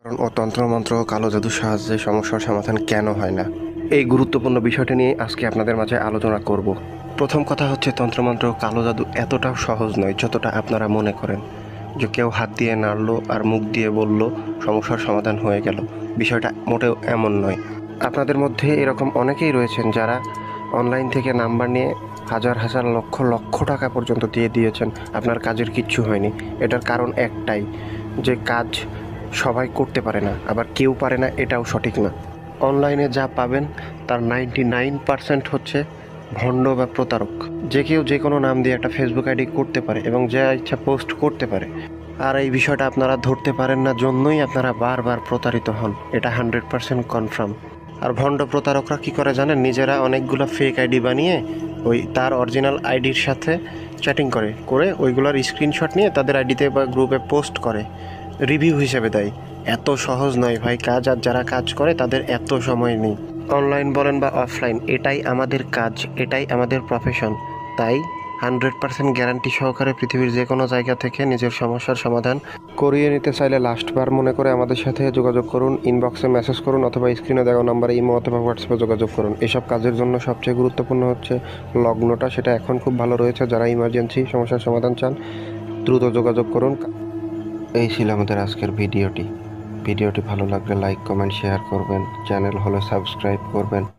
ও তন্ত্রমন্ত্র ও কালো জাদুর সাহায্যে সমস্যার সমাধান কেন হয় না, এই গুরুত্বপূর্ণ বিষয়টি নিয়ে আজকে আপনাদের মাঝে আলোচনা করব। প্রথম কথা হচ্ছে, তন্ত্রমন্ত্র ও কালো জাদু এতটাও সহজ নয় যতটা আপনারা মনে করেন যে কেউ হাত দিয়ে নাড়লো আর মুখ দিয়ে বলল সমস্যার সমাধান হয়ে গেল। বিষয়টা মোটেও এমন নয়। আপনাদের মধ্যে এরকম অনেকেই রয়েছেন যারা অনলাইন থেকে নাম্বার নিয়ে হাজার হাজার লক্ষ লক্ষ টাকা পর্যন্ত দিয়ে দিয়েছেন, আপনার কাজের কিচ্ছু হয়নি। এটার কারণ একটাই, যে কাজ সবাই করতে পারে না, আবার কেউ পারে না এটাও সঠিক না। অনলাইনে যা পাবেন তার 99% হচ্ছে ভণ্ড বা প্রতারক। যে কেউ যে কোনো নাম দিয়ে একটা ফেসবুক আইডি করতে পারে এবং যা ইচ্ছা পোস্ট করতে পারে। আর এই বিষয়টা আপনারা ধরতে পারেন না জন্যই আপনারা বারবার প্রতারিত হন, এটা 100% কনফার্ম। আর ভণ্ড প্রতারকরা কী করে জানেন, নিজেরা অনেকগুলো ফেক আইডি বানিয়ে ওই তার অরিজিনাল আইডির সাথে চ্যাটিং করে ওইগুলোর স্ক্রিনশট নিয়ে তাদের আইডিতে বা গ্রুপে পোস্ট করে, রিভিউ হিসেবে দেয়। এত সহজ নয় ভাই কাজ, আর যারা কাজ করে তাদের এত সময় নেই। অনলাইন বলেন বা অফলাইন, এটাই আমাদের কাজ, এটাই আমাদের প্রফেশন। তাই 100% গ্যারান্টি সহকারে পৃথিবীর যে কোনো জায়গা থেকে নিজের সমস্যার সমাধান করিয়ে নিতে চাইলে লাস্টবার মনে করে আমাদের সাথে যোগাযোগ করুন, ইনবক্সে মেসেজ করুন অথবা স্ক্রিনে দেওয়া নাম্বারে ইমো অথবা হোয়াটসঅ্যাপে যোগাযোগ করুন। এসব কাজের জন্য সবচেয়ে গুরুত্বপূর্ণ হচ্ছে লগ্নটা, সেটা এখন খুব ভালো রয়েছে। যারা ইমার্জেন্সি সমস্যার সমাধান চান দ্রুত যোগাযোগ করুন। এই ছিল আমাদের আজকের ভিডিওটি ভালো লাগলে লাইক কমেন্ট শেয়ার করবেন, চ্যানেল হলে সাবস্ক্রাইব করবেন।